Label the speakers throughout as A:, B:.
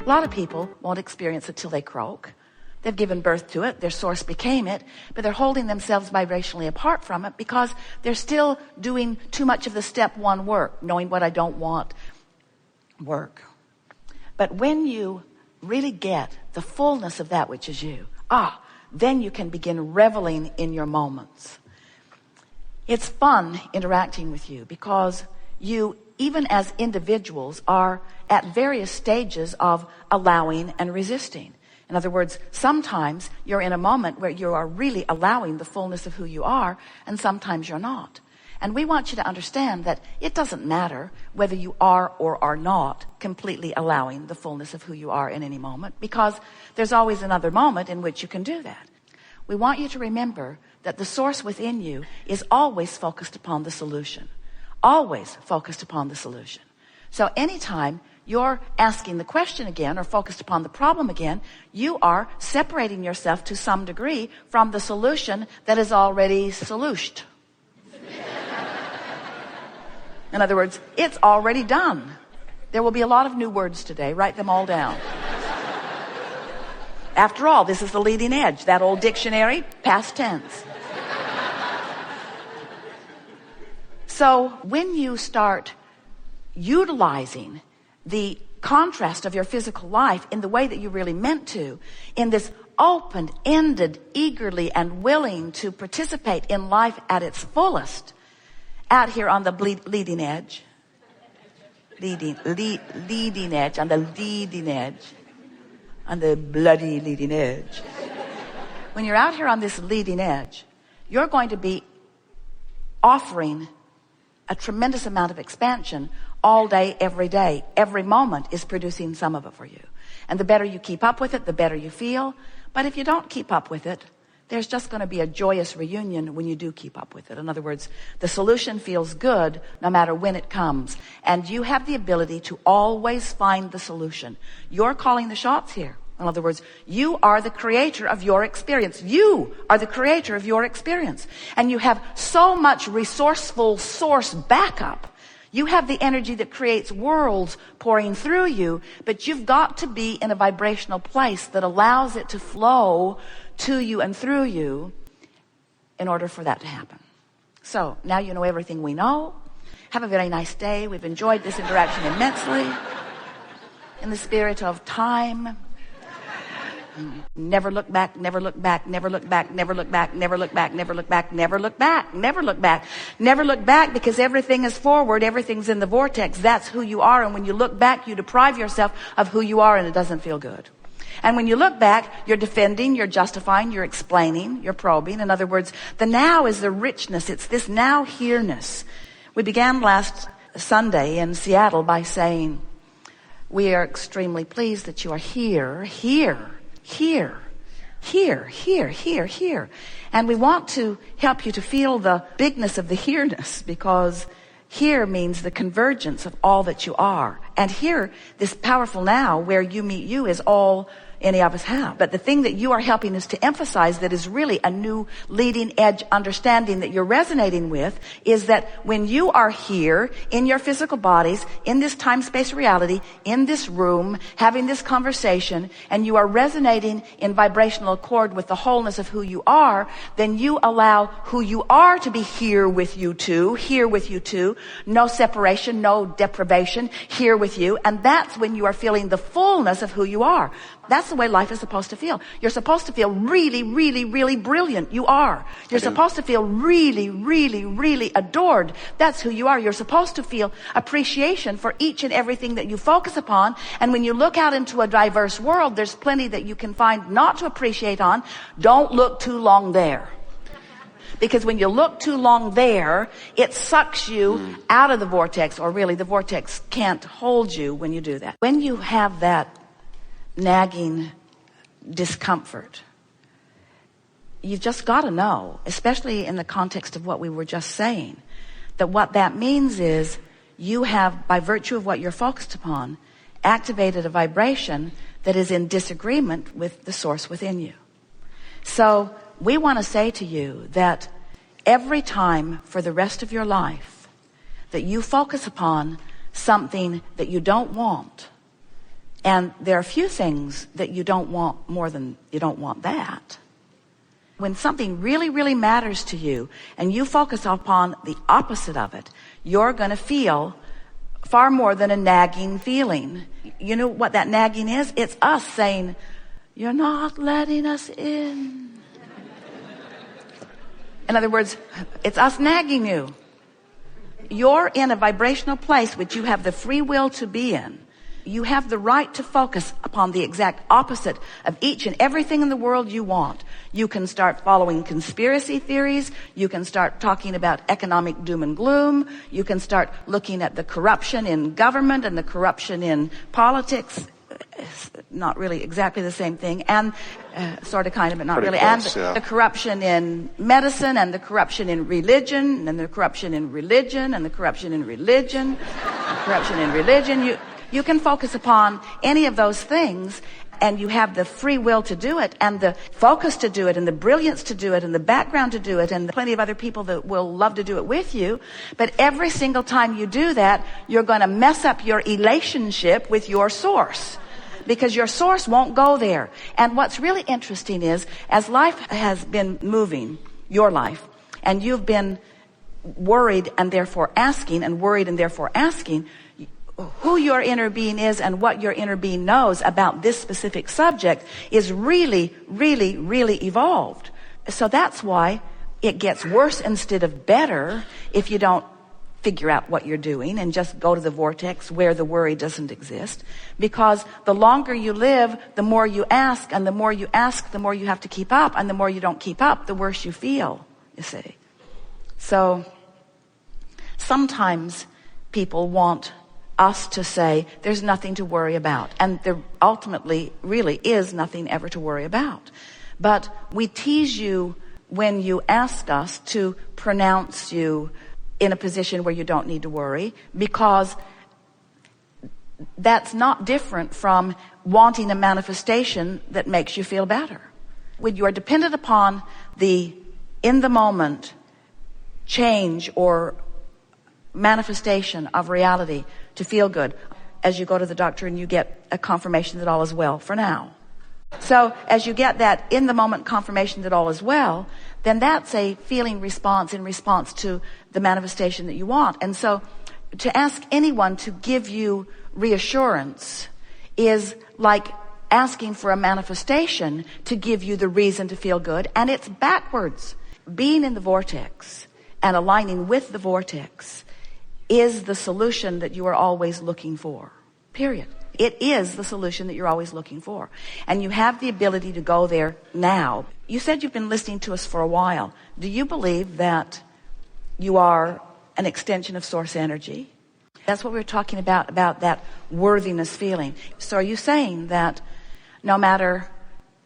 A: A lot of people won't experience it till they croak. They've given birth to it. Their source became it, but they're holding themselves vibrationally apart from it because they're still doing too much of the step one work, knowing what I don't want work. But when you really get the fullness of that which is you, then you can begin reveling in your moments. It's fun interacting with you because you, even as individuals, are at various stages of allowing and resisting. In other words, sometimes you're in a moment where you are really allowing the fullness of who you are, and sometimes you're not. And we want you to understand that it doesn't matter whether you are or are not completely allowing the fullness of who you are in any moment, because there's always another moment in which you can do that. We want you to remember that the source within you is always focused upon the solution. Always focused upon the solution. So anytime you're asking the question again or focused upon the problem again, you are separating yourself to some degree from the solution that is already solutioned. In other words, it's already done. There will be a lot of new words today. Write them all down. After all, this is the leading edge. That old dictionary, past tense. So when you start utilizing the contrast of your physical life in the way that you really meant to, in this open-ended, eagerly and willing to participate in life at its fullest, out here on the leading edge, leading edge, on the leading edge, on the bloody leading edge. When you're out here on this leading edge, you're going to be offering a tremendous amount of expansion all day, every day. Every moment is producing some of it for you. And the better you keep up with it, the better you feel. But if you don't keep up with it, there's just going to be a joyous reunion when you do keep up with it. In other words, the solution feels good no matter when it comes. And you have the ability to always find the solution. You're calling the shots here. In other words, you are the creator of your experience. You are the creator of your experience. And you have so much resourceful source backup. You have the energy that creates worlds pouring through you, but you've got to be in a vibrational place that allows it to flow to you and through you in order for that to happen. So now you know everything we know. Have a very nice day. We've enjoyed this interaction immensely. In the spirit of time, never look back, never look back, never look back, never look back, never look back, never look back, never look back, never look back, never look back, because everything is forward, everything's in the vortex. That's who you are. And when you look back, you deprive yourself of who you are, and it doesn't feel good. And when you look back, you're defending, you're justifying, you're explaining, you're probing. In other words, the now is the richness. It's this now here-ness. We began last Sunday in Seattle by saying, we are extremely pleased that you are here. And we want to help you to feel the bigness of the here-ness, because here means the convergence of all that you are. And here, this powerful now where you meet you is all any of us have. But the thing that you are helping us to emphasize that is really a new leading edge understanding that you're resonating with is that when you are here in your physical bodies, in this time-space reality, in this room, having this conversation, and you are resonating in vibrational accord with the wholeness of who you are, then you allow who you are to be here with you too, no separation, no deprivation, here with you. And that's when you are feeling the fullness of who you are. That's the way life is supposed to feel. You're supposed to feel really, really, really brilliant. You are. You're supposed to feel really, really, really adored. That's who you are. You're supposed to feel appreciation for each and everything that you focus upon. And when you look out into a diverse world, there's plenty that you can find not to appreciate on. Don't look too long there. Because when you look too long there, it sucks you out of the vortex, or really the vortex can't hold you when you do that. When you have that nagging discomfort, you've just got to know, especially in the context of what we were just saying, that what that means is you have, by virtue of what you're focused upon, activated a vibration that is in disagreement with the source within you. So we want to say to you that every time for the rest of your life that you focus upon something that you don't want, And there are few things that you don't want more than you don't want that. When something really, really matters to you and you focus upon the opposite of it, you're going to feel far more than a nagging feeling. You know what that nagging is? It's us saying, you're not letting us in. In other words, it's us nagging you. You're in a vibrational place which you have the free will to be in. You have the right to focus upon the exact opposite of each and everything in the world you want. You can start following conspiracy theories. You can start talking about economic doom and gloom. You can start looking at the corruption in government and the corruption in politics. It's not really exactly the same thing, and sort of, kind of, but not really. Close, and the corruption in medicine, and the corruption in religion, and the corruption in religion, and the corruption in religion, the corruption in religion. You can focus upon any of those things, and you have the free will to do it, and the focus to do it, and the brilliance to do it, and the background to do it, and plenty of other people that will love to do it with you. But every single time you do that, you're going to mess up your relationship with your source, because your source won't go there. And what's really interesting is, as life has been moving, your life, and you've been worried and therefore asking, and worried and therefore asking, who your inner being is and what your inner being knows about this specific subject is really, really, really evolved. So that's why it gets worse instead of better if you don't figure out what you're doing and just go to the vortex where the worry doesn't exist. Because the longer you live, the more you ask, and the more you ask, the more you have to keep up, and the more you don't keep up, the worse you feel, you see. So sometimes people want us to say there's nothing to worry about, and there ultimately really is nothing ever to worry about. But we tease you when you ask us to pronounce you in a position where you don't need to worry, because that's not different from wanting a manifestation that makes you feel better. When you are dependent upon the in the moment change or manifestation of reality to feel good, as you go to the doctor and you get a confirmation that all is well for now. So as you get that in the moment confirmation that all is well, then that's a feeling response in response to the manifestation that you want. And so to ask anyone to give you reassurance is like asking for a manifestation to give you the reason to feel good, and it's backwards. Being in the vortex and aligning with the vortex is the solution that you are always looking for. Period. It is the solution that you're always looking for. And you have the ability to go there now. You said you've been listening to us for a while. Do you believe that you are an extension of source energy? That's what we were talking about that worthiness feeling. So are you saying that no matter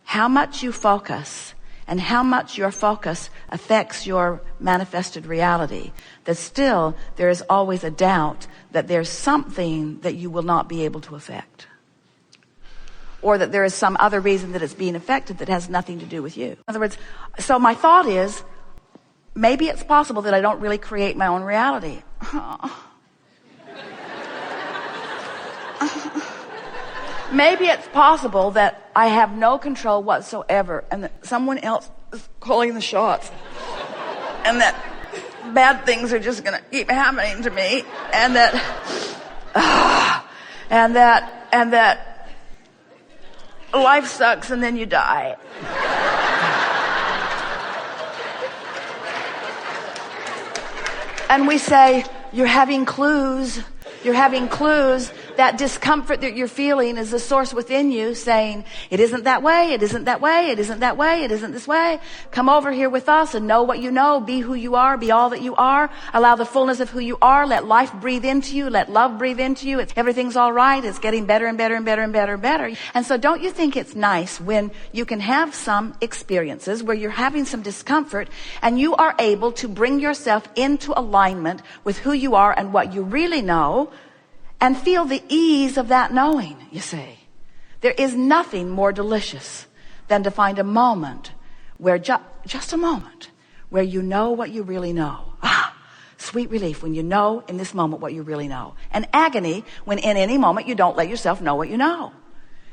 A: how much you focus and how much your focus affects your manifested reality, that still there is always a doubt that there's something that you will not be able to affect? Or that there is some other reason that it's being affected that has nothing to do with you? In other words, so my thought is, maybe it's possible that I don't really create my own reality. Maybe it's possible that I have no control whatsoever, and that someone else is calling the shots, and that bad things are just going to keep happening to me, and that life sucks, and then you die. And we say, you're having clues. You're having clues. That discomfort that you're feeling is the source within you saying, it isn't that way, it isn't that way, it isn't that way, it isn't this way. Come over here with us and know what you know. Be who you are, be all that you are. Allow the fullness of who you are. Let life breathe into you. Let love breathe into you. Everything's all right. It's getting better and better and better and better and better. And so don't you think it's nice when you can have some experiences where you're having some discomfort and you are able to bring yourself into alignment with who you are and what you really know, and feel the ease of that knowing, you see. There is nothing more delicious than to find a moment where, just a moment, where you know what you really know. Sweet relief when you know in this moment what you really know. And agony when in any moment you don't let yourself know what you know.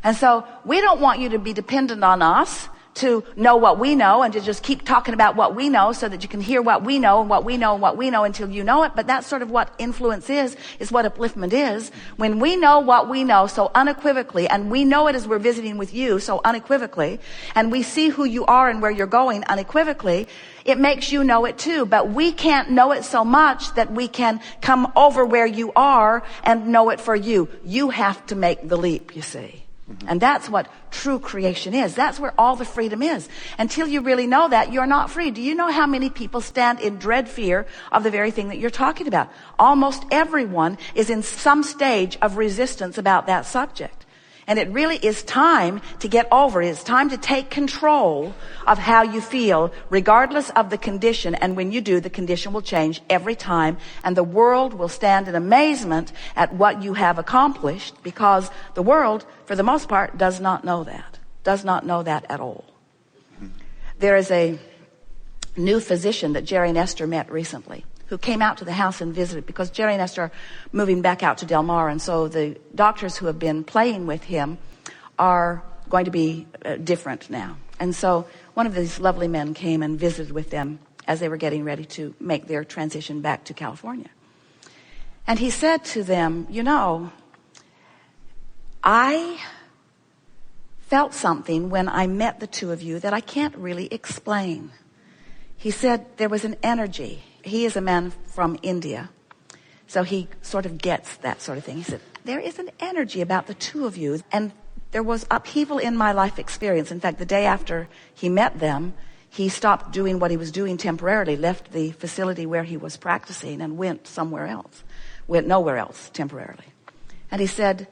A: And so we don't want you to be dependent on us to know what we know and to just keep talking about what we know so that you can hear what we know and what we know and what we know until you know it. But that's sort of what influence is what upliftment is. When we know what we know so unequivocally, and we know it as we're visiting with you so unequivocally, and we see who you are and where you're going unequivocally, it makes you know it too. But we can't know it so much that we can come over where you are and know it for you. You have to make the leap, you see. And that's what true creation is. That's where all the freedom is. Until you really know that, you're not free. Do you know how many people stand in dread fear of the very thing that you're talking about? Almost everyone is in some stage of resistance about that subject. And it really is time to get over it. It's time to take control of how you feel, regardless of the condition. And when you do, the condition will change every time. And the world will stand in amazement at what you have accomplished, because the world, for the most part, does not know that. Does not know that at all. There is a new physician that Jerry and Esther met recently, who came out to the house and visited, because Jerry and Esther are moving back out to Del Mar, and so the doctors who have been playing with him are going to be different now. And so one of these lovely men came and visited with them as they were getting ready to make their transition back to California. And he said to them, you know, I felt something when I met the two of you that I can't really explain. He said there was an energy. He is a man from India, so he sort of gets that sort of thing. He said, there is an energy about the two of you, and there was upheaval in my life experience. In fact, the day after he met them, he stopped doing what he was doing temporarily, left the facility where he was practicing and went somewhere else, went nowhere else temporarily. And he said,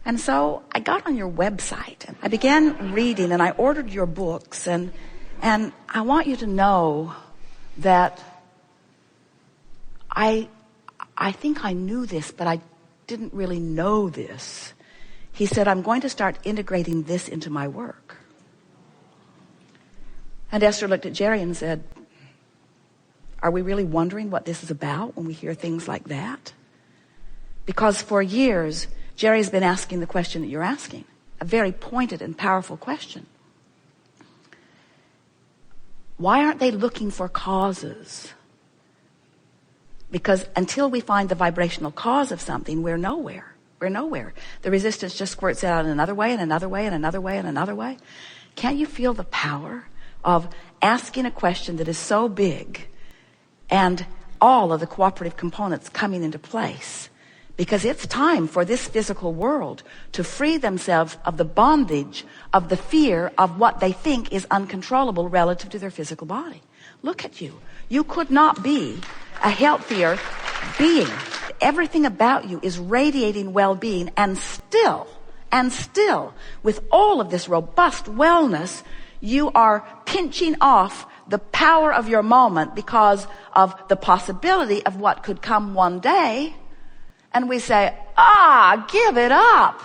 A: and so I got on your website, and I began reading, and I ordered your books, and I want you to know that I think I knew this, but I didn't really know this. He said, I'm going to start integrating this into my work. And Esther looked at Jerry and said, are we really wondering what this is about when we hear things like that? Because for years, Jerry's been asking the question that you're asking, a very pointed and powerful question. Why aren't they looking for causes? Because until we find the vibrational cause of something, we're nowhere. We're nowhere. The resistance just squirts out in another way and another way and another way and another way. Can't you feel the power of asking a question that is so big and all of the cooperative components coming into place? Because it's time for this physical world to free themselves of the bondage of the fear of what they think is uncontrollable relative to their physical body. Look at you. You could not be a healthier being. Everything about you is radiating well-being, and still, with all of this robust wellness, you are pinching off the power of your moment because of the possibility of what could come one day. And we say, give it up.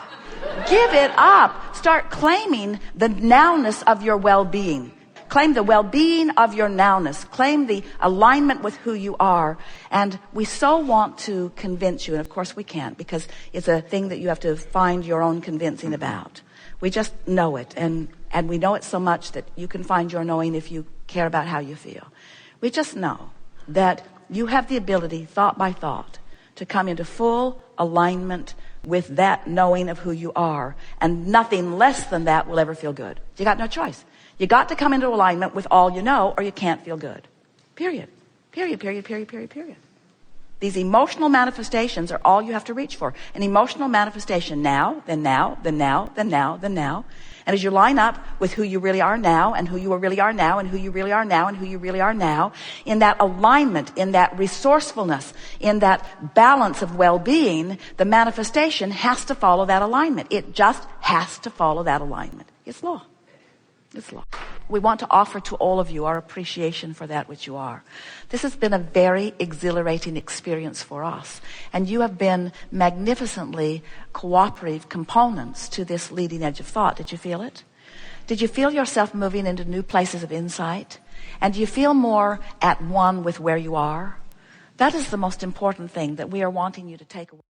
A: Give it up. Start claiming the nowness of your well-being. Claim the well-being of your nowness. Claim the alignment with who you are. And we so want to convince you, and of course we can't, because it's a thing that you have to find your own convincing about. We just know it, and we know it so much that you can find your knowing if you care about how you feel. We just know that you have the ability, thought by thought, to come into full alignment with that knowing of who you are, and nothing less than that will ever feel good. You got no choice. You got to come into alignment with all you know, or you can't feel good. Period. Period, period, period, period, period. These emotional manifestations are all you have to reach for. An emotional manifestation now, then now, then now, then now, then now. And as you line up with who you really are now, and who you really are now, and who you really are now, and who you really are now, in that alignment, in that resourcefulness, in that balance of well-being, the manifestation has to follow that alignment. It just has to follow that alignment. It's law. It's law. We want to offer to all of you our appreciation for that which you are. This has been a very exhilarating experience for us. And you have been magnificently cooperative components to this leading edge of thought. Did you feel it? Did you feel yourself moving into new places of insight? And do you feel more at one with where you are? That is the most important thing that we are wanting you to take away.